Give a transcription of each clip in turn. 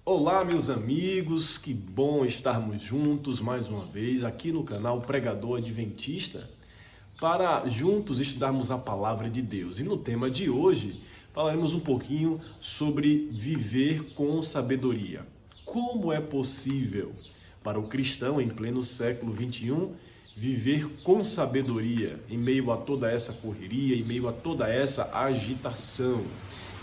Olá, meus amigos, que bom estarmos juntos mais uma vez aqui no canal Pregador Adventista para juntos estudarmos a palavra de Deus. E no tema de hoje falaremos um pouquinho sobre viver com sabedoria. Como é possível para o cristão em pleno século XXI viver com sabedoria em meio a toda essa correria, em meio a toda essa agitação?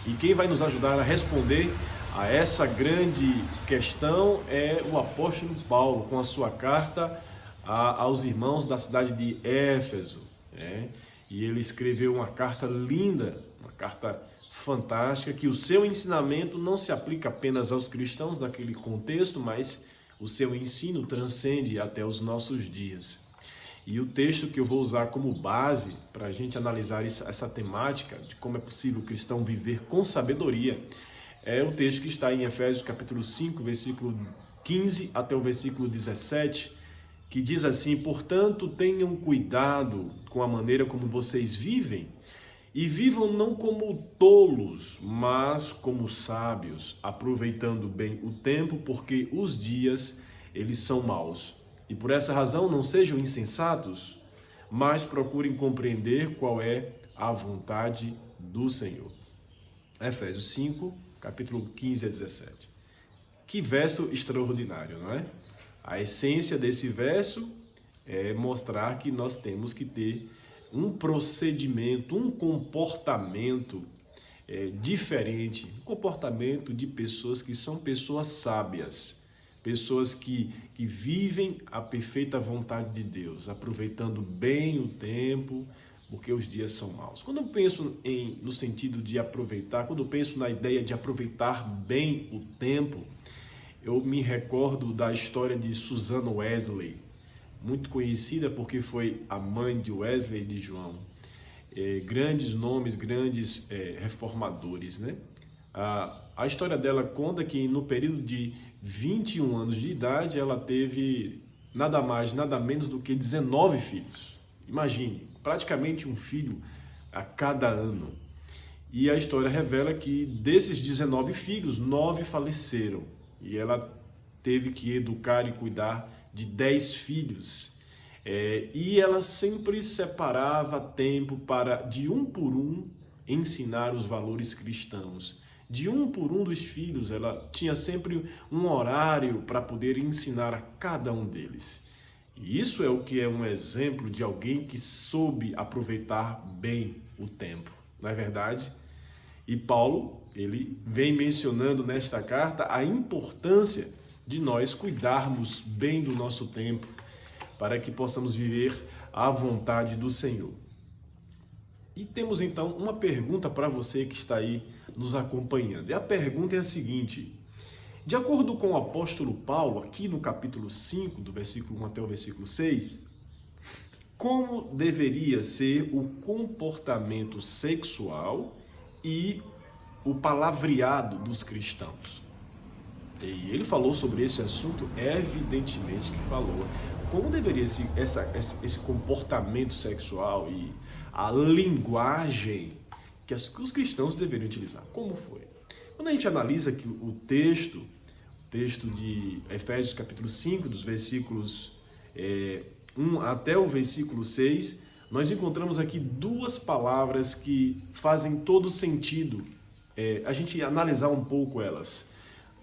E quem vai nos ajudar a responder a essa grande questão é o apóstolo Paulo, com a sua carta aos irmãos da cidade de Éfeso, né? E ele escreveu uma carta linda, uma carta fantástica, que o seu ensinamento não se aplica apenas aos cristãos daquele contexto, mas o seu ensino transcende até os nossos dias. E o texto que eu vou usar como base para a gente analisar essa temática de como é possível o cristão viver com sabedoria é o texto que está em Efésios capítulo 5, versículo 15 até o versículo 17, que diz assim: portanto, tenham cuidado com a maneira como vocês vivem, e vivam não como tolos, mas como sábios, aproveitando bem o tempo, porque os dias, eles são maus. E por essa razão, não sejam insensatos, mas procurem compreender qual é a vontade do Senhor. Efésios 5, capítulo 15 a 17. Que verso extraordinário, não é? A essência desse verso é mostrar que nós temos que ter um procedimento, um comportamento diferente, um comportamento de pessoas que são pessoas sábias, pessoas que vivem a perfeita vontade de Deus, aproveitando bem o tempo, porque os dias são maus. Quando eu penso no sentido de aproveitar, quando eu penso na ideia de aproveitar bem o tempo, eu me recordo da história de Susanna Wesley, muito conhecida porque foi a mãe de Wesley e de João. Grandes nomes, grandes reformadores, né? A história dela conta que no período de 21 anos de idade, ela teve nada mais, nada menos do que 19 filhos. Imagine, praticamente um filho a cada ano. E a história revela que desses 19 filhos, 9 faleceram. E ela teve que educar e cuidar de 10 filhos. E ela sempre separava tempo para, de um por um, ensinar os valores cristãos. De um por um dos filhos, ela tinha sempre um horário para poder ensinar a cada um deles. E isso é o que é um exemplo de alguém que soube aproveitar bem o tempo, não é verdade? E Paulo, ele vem mencionando nesta carta a importância de nós cuidarmos bem do nosso tempo, para que possamos viver à vontade do Senhor. E temos então uma pergunta para você que está aí nos acompanhando. E a pergunta é a seguinte: de acordo com o apóstolo Paulo, aqui no capítulo 5, do versículo 1 até o versículo 6, como deveria ser o comportamento sexual e o palavreado dos cristãos? E ele falou sobre esse assunto, evidentemente que falou. Como deveria ser esse comportamento sexual e a linguagem que os cristãos deveriam utilizar? Como foi? Quando a gente analisa que o texto de Efésios capítulo 5, dos versículos 1 até o versículo 6, nós encontramos aqui duas palavras que fazem todo sentido a gente analisar um pouco elas,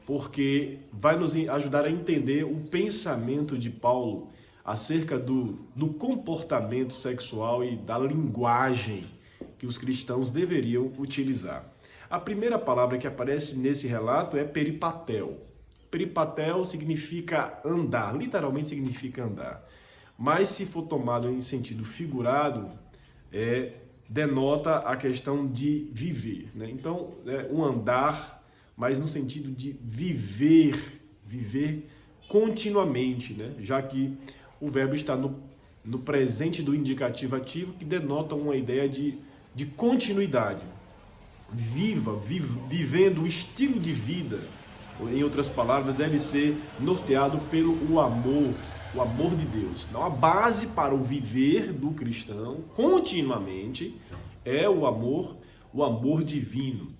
porque vai nos ajudar a entender o pensamento de Paulo acerca do comportamento sexual e da linguagem que os cristãos deveriam utilizar. A primeira palavra que aparece nesse relato é peripatel. Peripatel significa andar, literalmente significa andar. Mas se for tomado em sentido figurado, denota a questão de viver, né? Então, um andar, mas no sentido de viver continuamente, né? Já que o verbo está no presente do indicativo ativo, que denota uma ideia de continuidade. Vivendo o estilo de vida, em outras palavras, deve ser norteado pelo amor de Deus. Então, a base para o viver do cristão continuamente é o amor divino.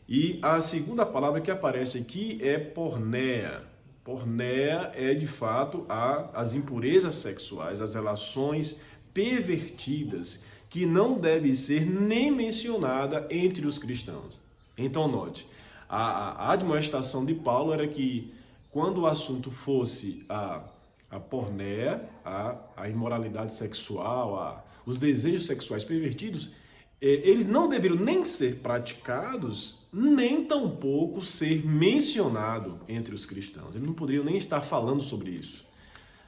E a segunda palavra que aparece aqui é porneia. Porneia é, de fato, as impurezas sexuais, as relações pervertidas, que não deve ser nem mencionada entre os cristãos. Então, note, a admoestação de Paulo era que, quando o assunto fosse a porneia, a imoralidade sexual, os desejos sexuais pervertidos, eles não deveriam nem ser praticados, nem tampouco ser mencionado entre os cristãos. Eles não poderiam nem estar falando sobre isso.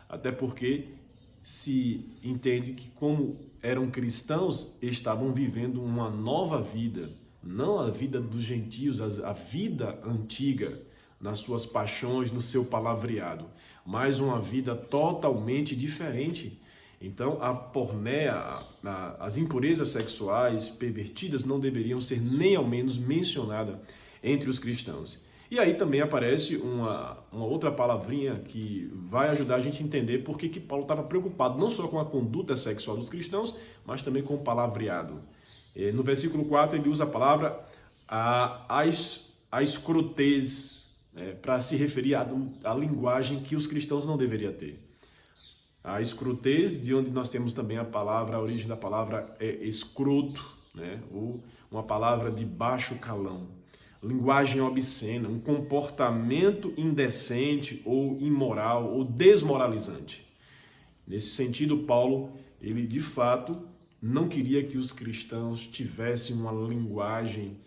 Até porque se entende que, como eram cristãos, estavam vivendo uma nova vida, não a vida dos gentios, a vida antiga, nas suas paixões, no seu palavreado, mas uma vida totalmente diferente. Então, a porneia, as impurezas sexuais pervertidas não deveriam ser nem ao menos mencionadas entre os cristãos. E aí também aparece uma outra palavrinha que vai ajudar a gente a entender por que Paulo estava preocupado não só com a conduta sexual dos cristãos, mas também com o palavreado. No versículo 4 ele usa a palavra a escrotez, para se referir à linguagem que os cristãos não deveriam ter. A escrotez, de onde nós temos também a origem da palavra é escroto, ou uma palavra de baixo calão. Linguagem obscena, um comportamento indecente ou imoral ou desmoralizante. Nesse sentido, Paulo, ele de fato não queria que os cristãos tivessem uma linguagem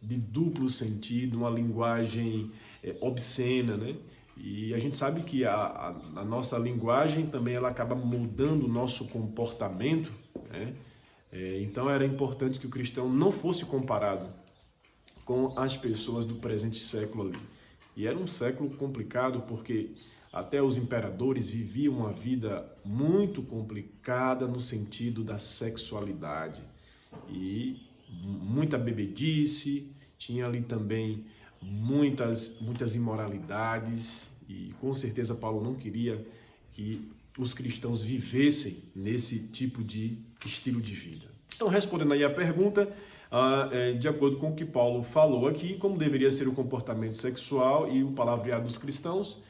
de duplo sentido, uma linguagem obscena, E a gente sabe que a nossa linguagem também ela acaba mudando o nosso comportamento, Então era importante que o cristão não fosse comparado com as pessoas do presente século ali. E era um século complicado porque até os imperadores viviam uma vida muito complicada no sentido da sexualidade. E muita bebedice, tinha ali também muitas imoralidades, e com certeza Paulo não queria que os cristãos vivessem nesse tipo de estilo de vida. Então, respondendo aí a pergunta, de acordo com o que Paulo falou aqui, como deveria ser o comportamento sexual e o palavreado dos cristãos,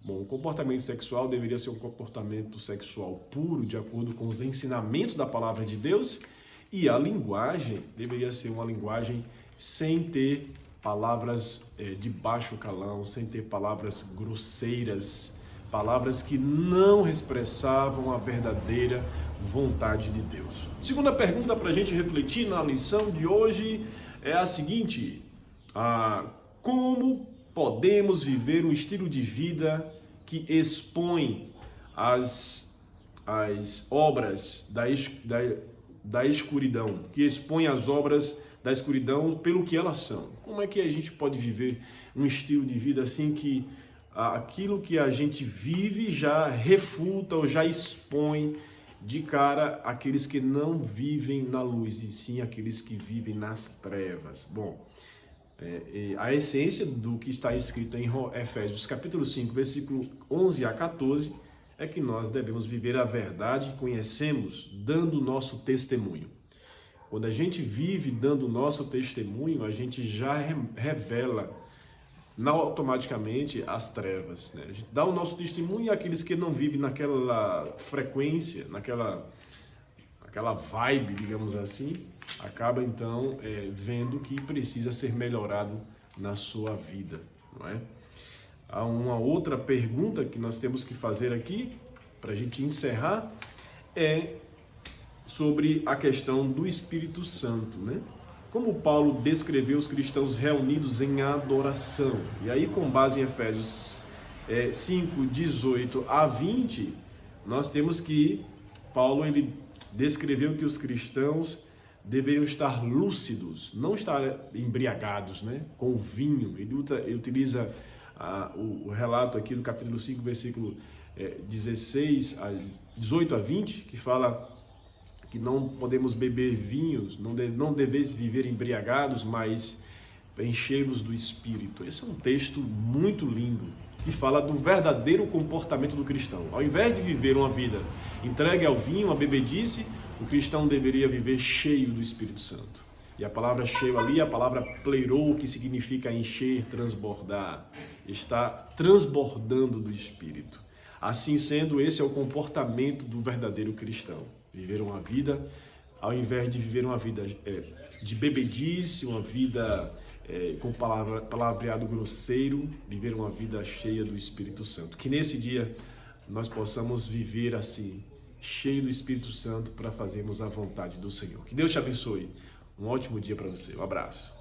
o comportamento sexual deveria ser um comportamento sexual puro, de acordo com os ensinamentos da palavra de Deus, e a linguagem deveria ser uma linguagem sem ter palavras de baixo calão, sem ter palavras grosseiras, palavras que não expressavam a verdadeira vontade de Deus. Segunda pergunta para a gente refletir na lição de hoje é a seguinte: como podemos viver um estilo de vida que expõe as obras da escuridão, que expõe as obras da escuridão pelo que elas são? Como é que a gente pode viver um estilo de vida assim que aquilo que a gente vive já refuta ou já expõe de cara aqueles que não vivem na luz, e sim aqueles que vivem nas trevas? Bom, a essência do que está escrito em Efésios capítulo 5, versículo 11 a 14, é que nós devemos viver a verdade que conhecemos, dando o nosso testemunho. Quando a gente vive dando o nosso testemunho, a gente já revela automaticamente as trevas. A gente dá o nosso testemunho àqueles que não vivem naquela frequência, naquela vibe, digamos assim, acaba então vendo que precisa ser melhorado na sua vida, não é? Há uma outra pergunta que nós temos que fazer aqui, para a gente encerrar, sobre a questão do Espírito Santo, Como Paulo descreveu os cristãos reunidos em adoração. E aí, com base em Efésios 5, 18 a 20, nós temos que Paulo ele descreveu que os cristãos deveriam estar lúcidos, não estar embriagados, com o vinho. Ele utiliza o relato aqui do capítulo 5, versículo 18 a 20, que fala que não podemos beber vinhos, não deveis viver embriagados, mas enchei-vos do Espírito. Esse é um texto muito lindo, que fala do verdadeiro comportamento do cristão. Ao invés de viver uma vida entregue ao vinho, à bebedice, o cristão deveria viver cheio do Espírito Santo. E a palavra cheio ali, a palavra plerou, que significa encher, transbordar. Está transbordando do Espírito. Assim sendo, esse é o comportamento do verdadeiro cristão. Viver uma vida, ao invés de viver uma vida de bebedice, uma vida com palavreado grosseiro, viver uma vida cheia do Espírito Santo. Que nesse dia nós possamos viver assim, cheio do Espírito Santo, para fazermos a vontade do Senhor. Que Deus te abençoe. Um ótimo dia para você. Um abraço.